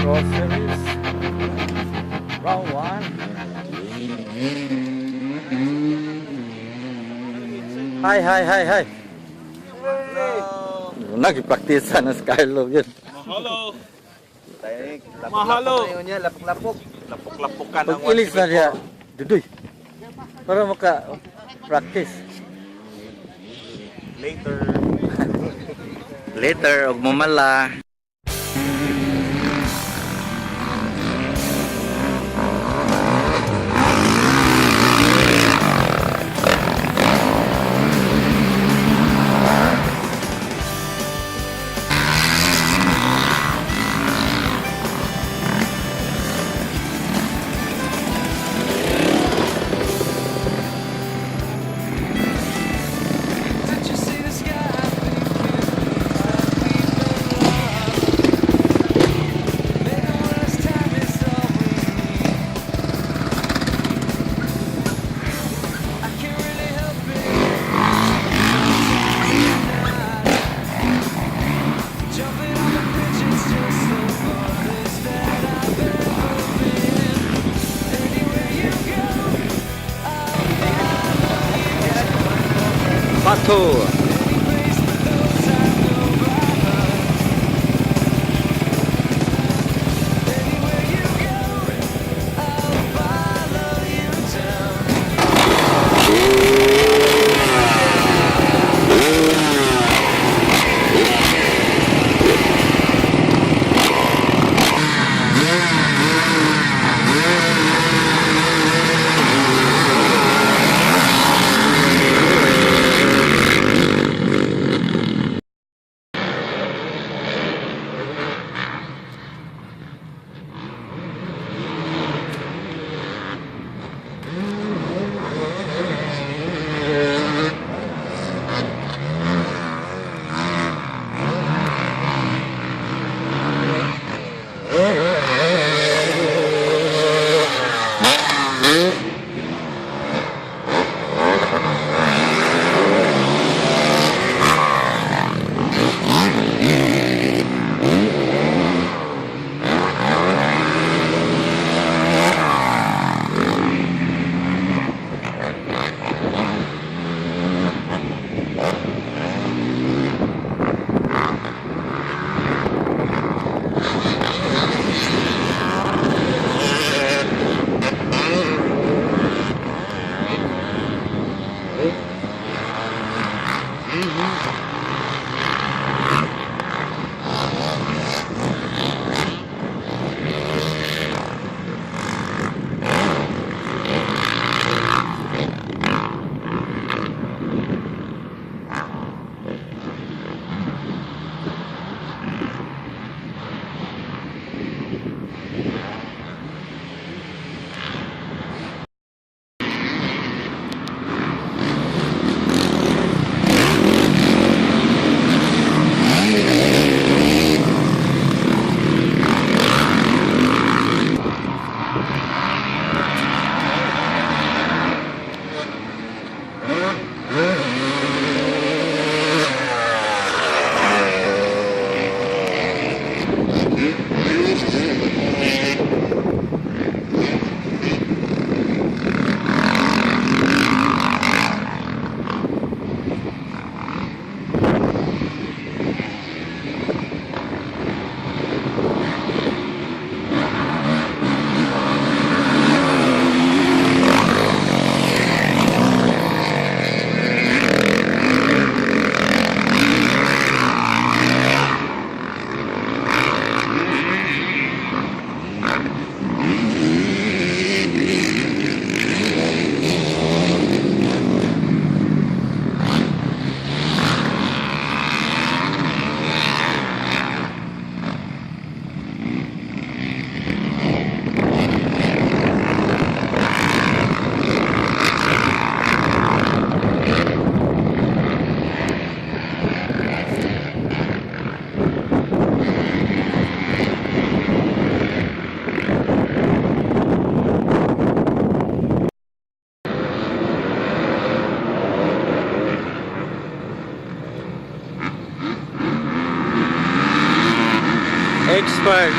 Groceries. Round one. Hi, hi, hi, hi. Nagipraktisan ng Skylo yun. Mahalo. Lapok-lapok Mahalo. na yun niya, lapok-lapok. Lapok-lapokan Pag ilis na siya, dudoy. Para maka-practice. Later. Later, og mumala. Batu. Expert.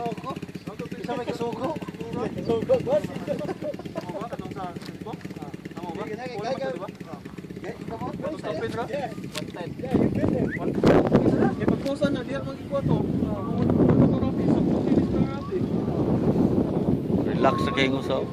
Isa may kasugo. Relax na kayo usap.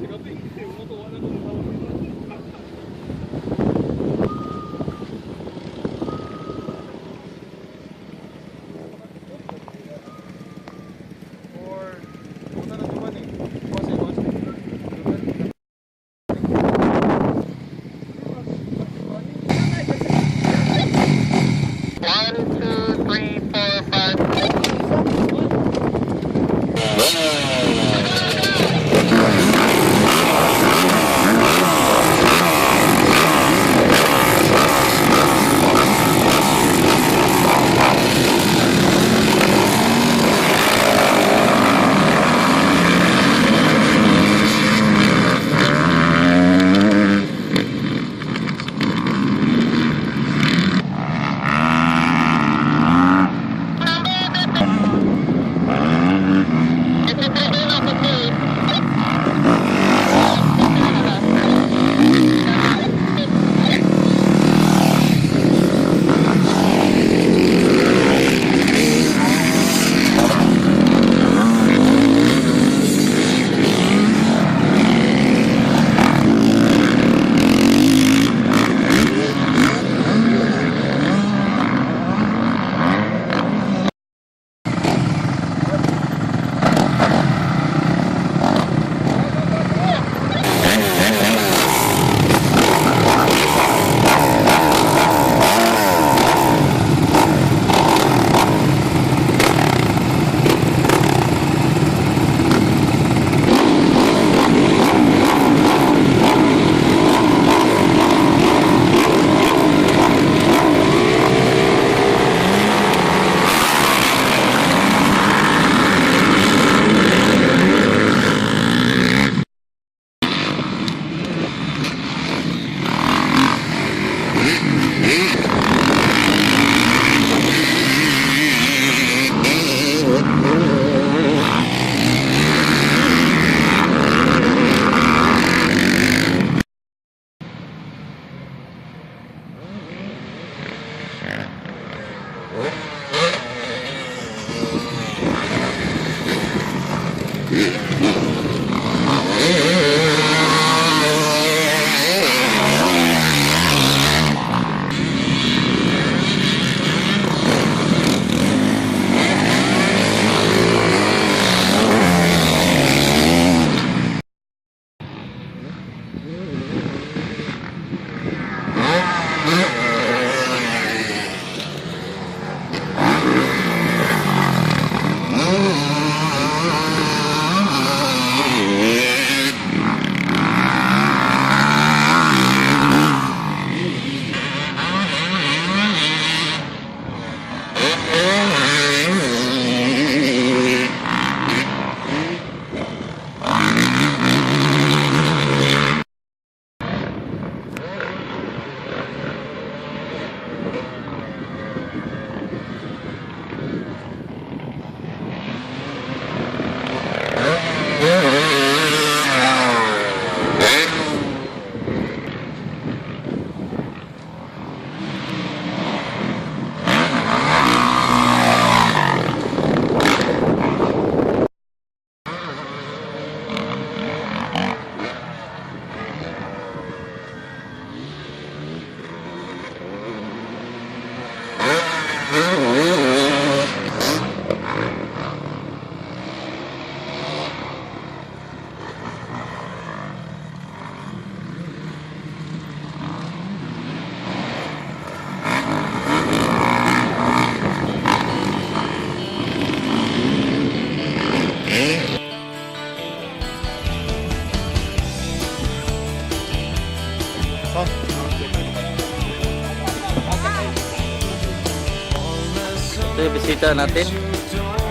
Ito yung bisita natin.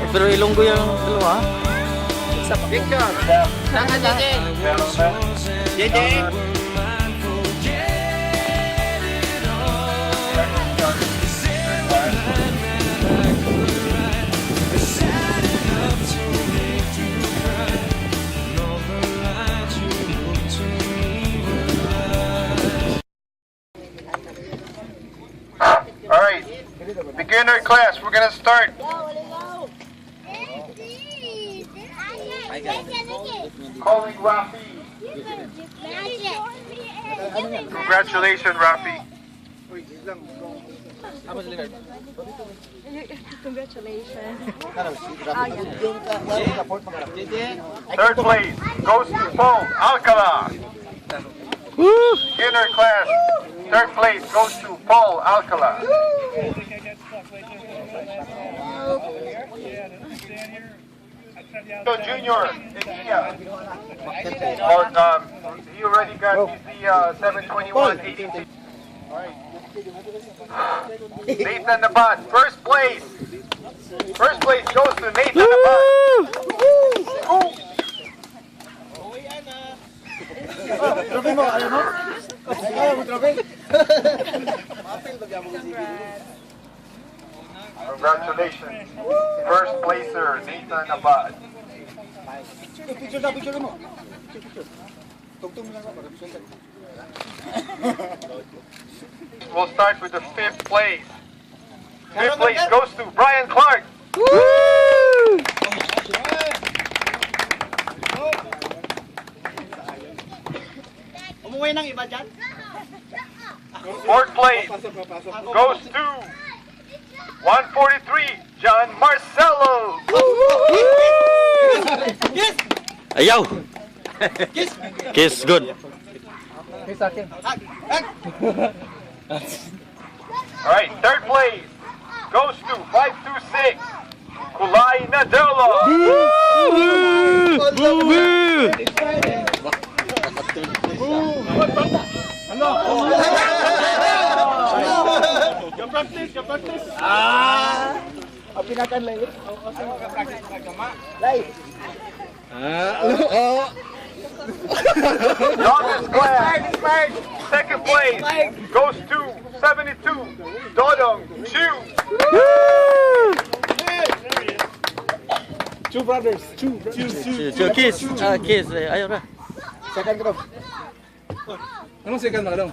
Pero Ilonggo yung dalawa. Sa picture. Saan ka, JJ? JJ? class, we're gonna start. Calling Rafi. Congratulations, Rafi. Congratulations. Third place goes to Paul Alcala. Inner class, third place goes to Paul Alcala. So Junior, India. He already got the 721 82. Nathan Nabat, first place. First place goes to Nathan Nabat. Congratulations. First placer, Nathan Abad. We'll start with the fifth place. Fifth place goes to Brian Clark. Umuwi ng iba dyan? Fourth place goes to 143, John Marcelo. Ayaw! Kiss, good. Alright, third place goes to 526, Kulay Nadella. Longest class, second place goes to 72, Dodong Chu. Kiss. Kiss. Ayaw na. Anong second na lang?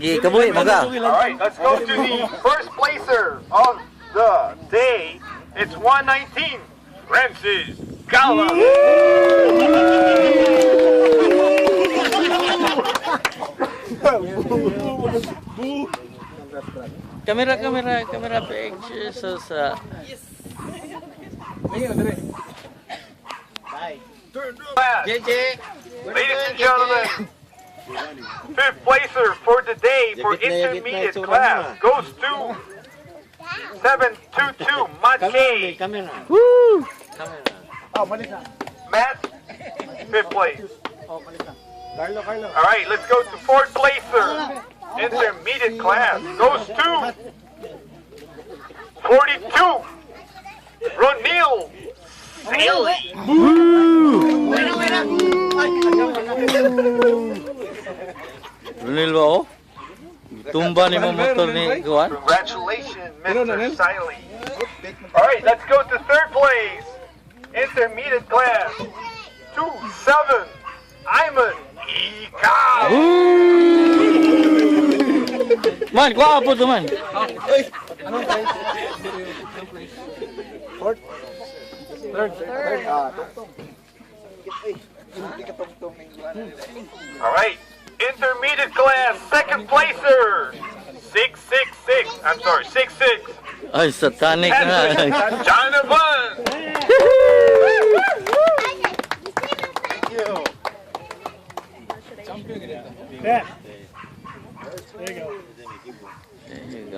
Gikabuhi, maga. Alright, let's go to the first placer of the day. It's 119, Francis Gala. Kamera picture sa Ladies and gentlemen, fifth placer for the day for intermediate class goes to 722 Matt K. Matt, fifth place. Alright, let's go to fourth placer. Intermediate class goes to 42 Ronil Saley. Runil ba oh? Tumba ni mo motor ni Kuan. Congratulations, Mr. Siley. Alright, let's go to third place. Intermediate class. 2-7. Iman Ikaw. Man, kuha po to man. Alright, intermediate class, second placer. 666. I'm sorry, 66. Ay, satanic na. Jonathan.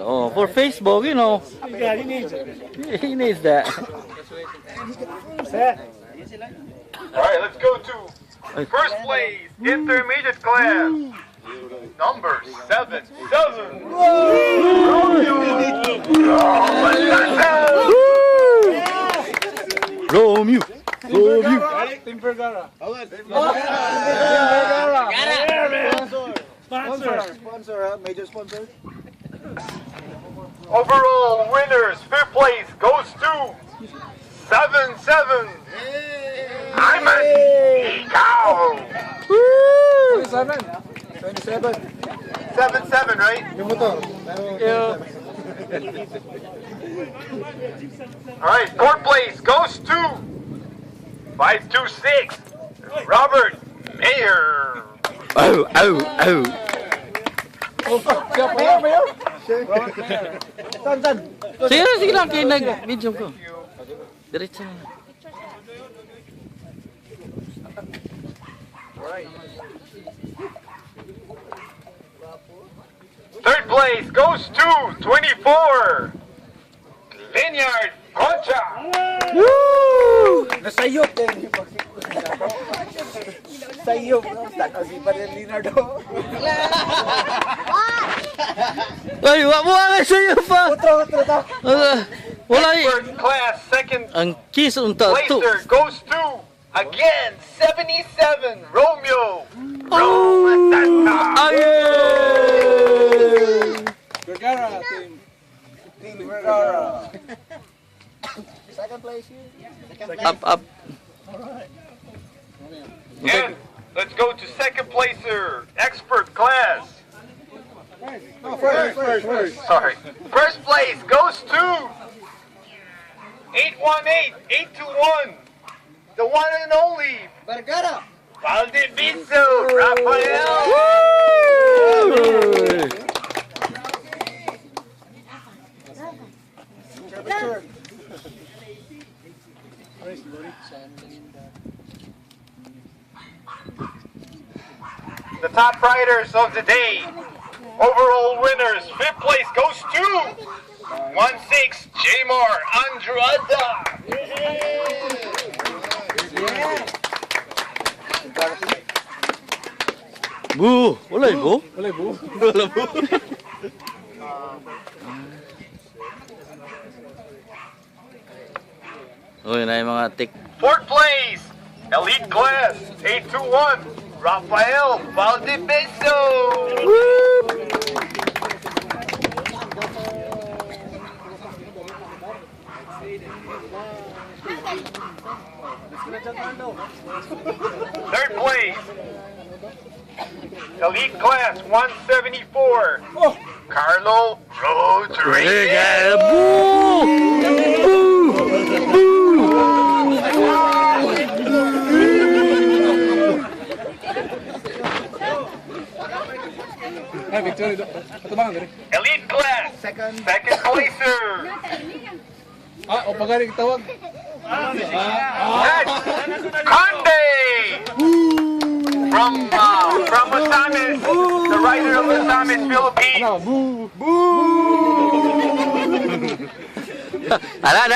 Oh, for Facebook, you know. Yeah, he needs it. He needs that. Alright, let's go to first place, intermediate class. Number 7. Romeo. Tim Vergara. Sponsor, major sponsor. Overall winners, fifth place goes to 7-7. Iman Ikaw. 27. 7-7, right? Yung motor. Alright, fourth place goes to 526, Robert Mayer. Au, au, au. Sige lang, kayo nag-video ko. Diretso na. Third place goes to 24, Linyard Concha. Nasayop din. Sayop. Takaw si Leonardo. Ay, wala mo nga sa'yo pa. Otro ta. Wala eh. First class second Ang kiss unta to. placer goes to, again, 77, Romeo. Oh! Ay! Vergara team. Team Vergara. Second place here. Up, up. And let's go to second placer, expert class. No, first. Sorry. First place goes to 818, 821, the one and only Vergara. Valdivieso Rafael. The top riders of the day, overall winners, fifth place goes to 16 Jamar Andrada. Bu, wala eh, bu. Wala bu. Wala bu. Uy, na yung mga tik. Fourth place, elite class 821, Rafael Valdivieso. Third place, elite class 174, Carlo Rodriguez. Ay, victory. Atubangan gani. Elite class, second placer, Ah, o pagani tawag. that's Conde from Osamis, the writer of Osamis, Philippines. Ano, bu. Ala.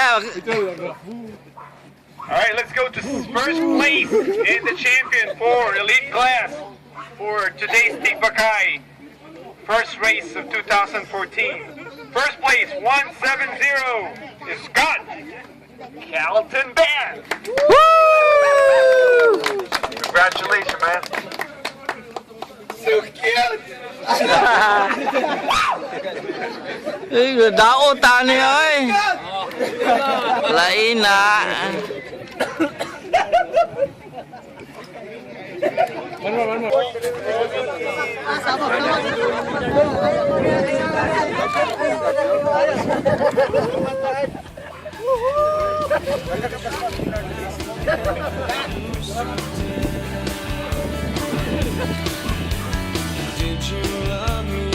All right, let's go to first place in the champion for elite class for today's Tikbakai. First race of 2014. First place, 170, is Scott Carlton Band. Congratulations, man. So cute. Ay, daot tani ay. Lain na. One more. Did you love me?